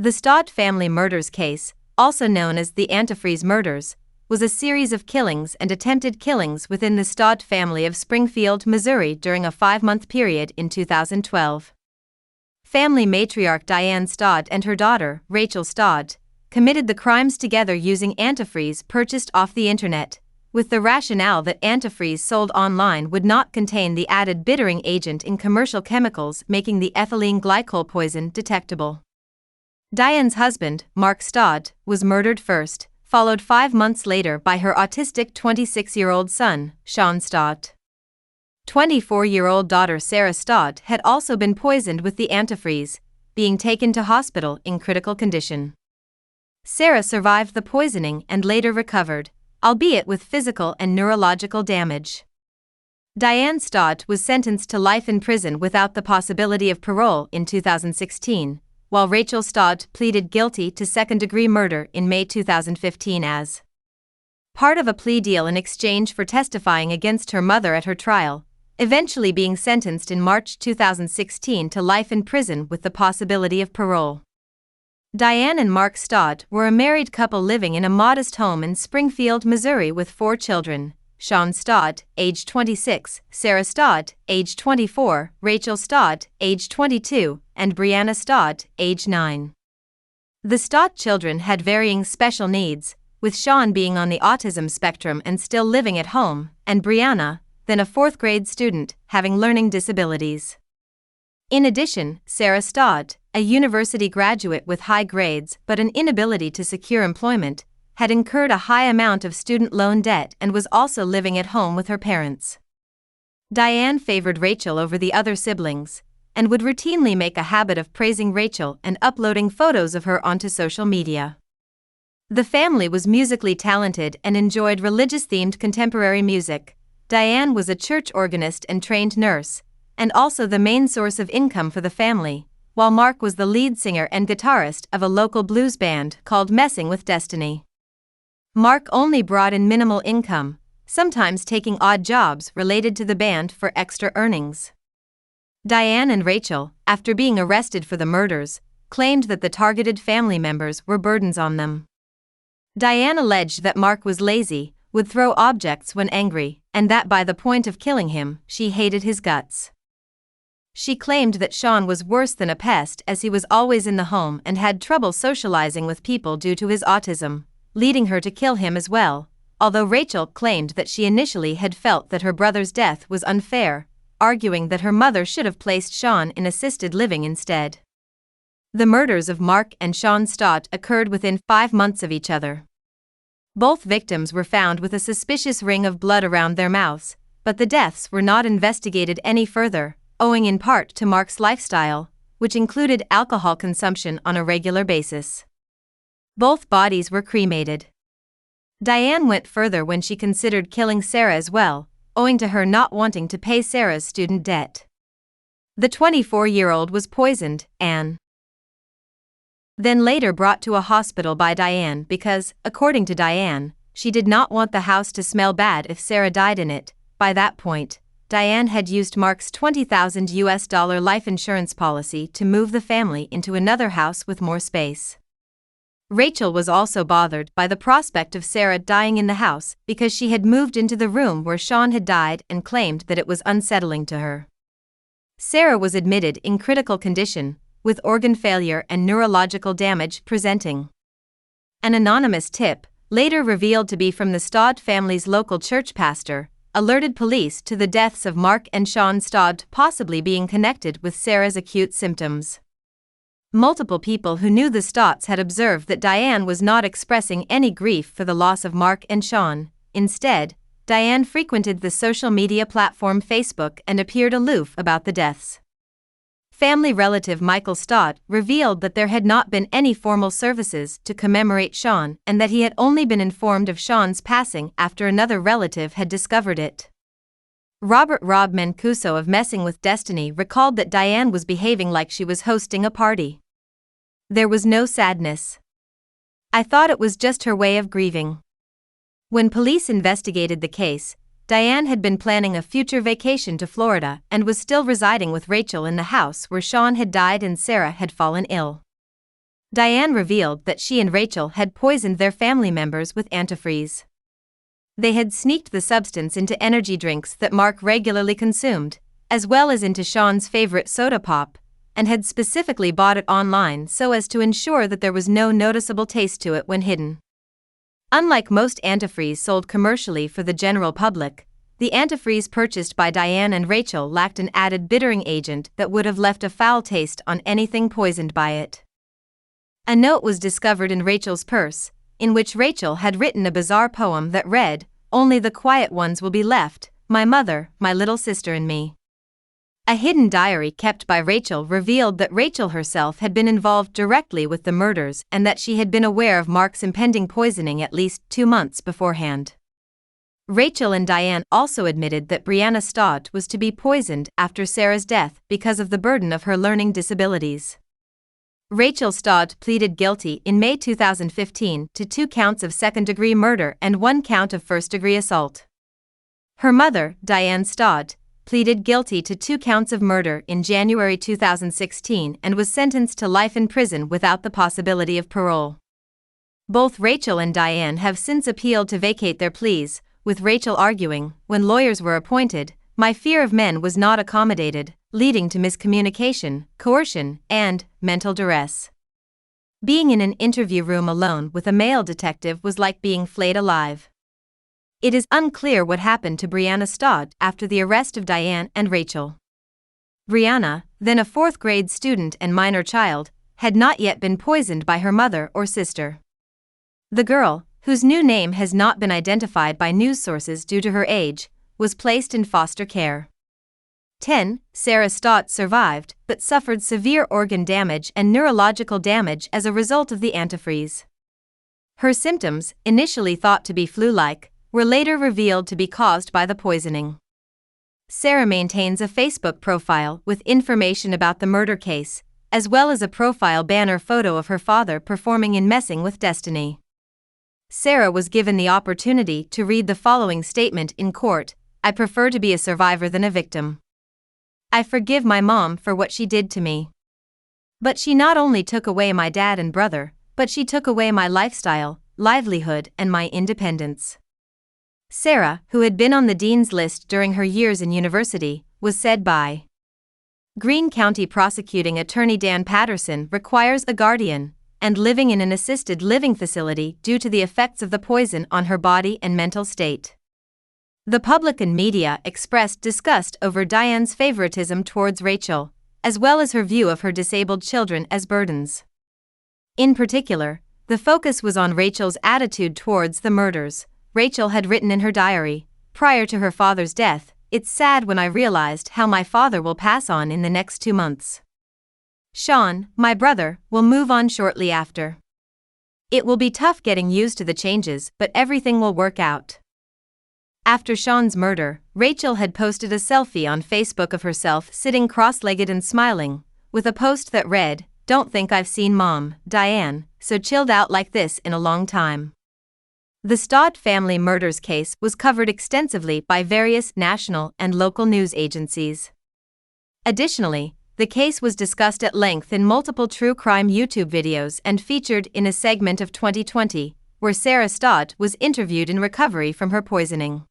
The Stott family murders case, also known as the Antifreeze murders, was a series of killings and attempted killings within the Stodd family of Springfield, Missouri during a 5-month period in 2012. Family matriarch Diane Stodd and her daughter, Rachel Stodd, committed the crimes together using antifreeze purchased off the internet, with the rationale that antifreeze sold online would not contain the added bittering agent in commercial chemicals making the ethylene glycol poison detectable. Diane's husband, Mark Stodd, was murdered first, followed 5 months later by her autistic 26-year-old son, Sean Stott. 24-year-old daughter Sarah Stodd had also been poisoned with the antifreeze, being taken to hospital in critical condition. Sarah survived the poisoning and later recovered, albeit with physical and neurological damage. Diane Stodd was sentenced to life in prison without the possibility of parole in 2016, while Rachel Stodd pleaded guilty to second-degree murder in May 2015 as part of a plea deal in exchange for testifying against her mother at her trial, eventually being sentenced in March 2016 to life in prison with the possibility of parole. Diane and Mark Stodd were a married couple living in a modest home in Springfield, Missouri with 4 children: Sean Stodd, age 26, Sarah Stodd, age 24, Rachel Stodd, age 22, and Brianna Stodd, age 9. The Stott children had varying special needs, with Sean being on the autism spectrum and still living at home, and Brianna, then a 4th-grade student, having learning disabilities. In addition, Sarah Stodd, a university graduate with high grades but an inability to secure employment, had incurred a high amount of student loan debt and was also living at home with her parents. Diane favored Rachel over the other siblings, and would routinely make a habit of praising Rachel and uploading photos of her onto social media. The family was musically talented and enjoyed religious-themed contemporary music. Diane was a church organist and trained nurse, and also the main source of income for the family, while Mark was the lead singer and guitarist of a local blues band called Messing with Destiny. Mark only brought in minimal income, sometimes taking odd jobs related to the band for extra earnings. Diane and Rachel, after being arrested for the murders, claimed that the targeted family members were burdens on them. Diane alleged that Mark was lazy, would throw objects when angry, and that by the point of killing him, she hated his guts. She claimed that Sean was worse than a pest as he was always in the home and had trouble socializing with people due to his autism, leading her to kill him as well, although Rachel claimed that she initially had felt that her brother's death was unfair, arguing that her mother should have placed Sean in assisted living instead. The murders of Mark and Sean Stott occurred within 5 months of each other. Both victims were found with a suspicious ring of blood around their mouths, but the deaths were not investigated any further, owing in part to Mark's lifestyle, which included alcohol consumption on a regular basis. Both bodies were cremated. Diane went further when she considered killing Sarah as well, owing to her not wanting to pay Sarah's student debt. The 24-year-old was poisoned, and then later brought to a hospital by Diane because, according to Diane, she did not want the house to smell bad if Sarah died in it. By that point, Diane had used Mark's $20,000 life insurance policy to move the family into another house with more space. Rachel was also bothered by the prospect of Sarah dying in the house because she had moved into the room where Sean had died and claimed that it was unsettling to her. Sarah was admitted in critical condition, with organ failure and neurological damage presenting. An anonymous tip, later revealed to be from the Stodd family's local church pastor, alerted police to the deaths of Mark and Sean Stodd possibly being connected with Sarah's acute symptoms. Multiple people who knew the Stotts had observed that Diane was not expressing any grief for the loss of Mark and Sean. Instead, Diane frequented the social media platform Facebook and appeared aloof about the deaths. Family relative Michael Stott revealed that there had not been any formal services to commemorate Sean and that he had only been informed of Sean's passing after another relative had discovered it. Robert Rob Mancuso of Messing with Destiny recalled that Diane was behaving like she was hosting a party. There was no sadness. I thought it was just her way of grieving. When police investigated the case, Diane had been planning a future vacation to Florida and was still residing with Rachel in the house where Sean had died and Sarah had fallen ill. Diane revealed that she and Rachel had poisoned their family members with antifreeze. They had sneaked the substance into energy drinks that Mark regularly consumed, as well as into Sean's favorite soda pop, and had specifically bought it online so as to ensure that there was no noticeable taste to it when hidden. Unlike most antifreeze sold commercially for the general public, the antifreeze purchased by Diane and Rachel lacked an added bittering agent that would have left a foul taste on anything poisoned by it. A note was discovered in Rachel's purse, in which Rachel had written a bizarre poem that read, "Only the quiet ones will be left, my mother, my little sister and me." A hidden diary kept by Rachel revealed that Rachel herself had been involved directly with the murders and that she had been aware of Mark's impending poisoning at least 2 months beforehand. Rachel and Diane also admitted that Brianna Staudte was to be poisoned after Sarah's death because of the burden of her learning disabilities. Rachel Stodd pleaded guilty in May 2015 to 2 counts of second-degree murder and 1 count of first-degree assault. Her mother, Diane Stodd, pleaded guilty to 2 counts of murder in January 2016 and was sentenced to life in prison without the possibility of parole. Both Rachel and Diane have since appealed to vacate their pleas, with Rachel arguing, "When lawyers were appointed, my fear of men was not accommodated, leading to miscommunication, coercion, and mental duress. Being in an interview room alone with a male detective was like being flayed alive." It is unclear what happened to Brianna Stodd after the arrest of Diane and Rachel. Brianna, then a 4th-grade student and minor child, had not yet been poisoned by her mother or sister. The girl, whose new name has not been identified by news sources due to her age, was placed in foster care. 10. Sarah Stott survived but suffered severe organ damage and neurological damage as a result of the antifreeze. Her symptoms, initially thought to be flu-like, were later revealed to be caused by the poisoning. Sarah maintains a Facebook profile with information about the murder case, as well as a profile banner photo of her father performing in Messing with Destiny. Sarah was given the opportunity to read the following statement in court: "I prefer to be a survivor than a victim. I forgive my mom for what she did to me. But she not only took away my dad and brother, but she took away my lifestyle, livelihood, and my independence." Sarah, who had been on the dean's list during her years in university, was said by Greene County Prosecuting Attorney Dan Patterson requires a guardian, and living in an assisted living facility due to the effects of the poison on her body and mental state. The public and media expressed disgust over Diane's favoritism towards Rachel, as well as her view of her disabled children as burdens. In particular, the focus was on Rachel's attitude towards the murders. Rachel had written in her diary, prior to her father's death, "It's sad when I realized how my father will pass on in the next 2 months. Sean, my brother, will move on shortly after. It will be tough getting used to the changes, but everything will work out." After Sean's murder, Rachel had posted a selfie on Facebook of herself sitting cross-legged and smiling, with a post that read, "Don't think I've seen Mom, Diane, so chilled out like this in a long time." The Stodd family murders case was covered extensively by various national and local news agencies. Additionally, the case was discussed at length in multiple true crime YouTube videos and featured in a segment of 2020, where Sarah Stott was interviewed in recovery from her poisoning.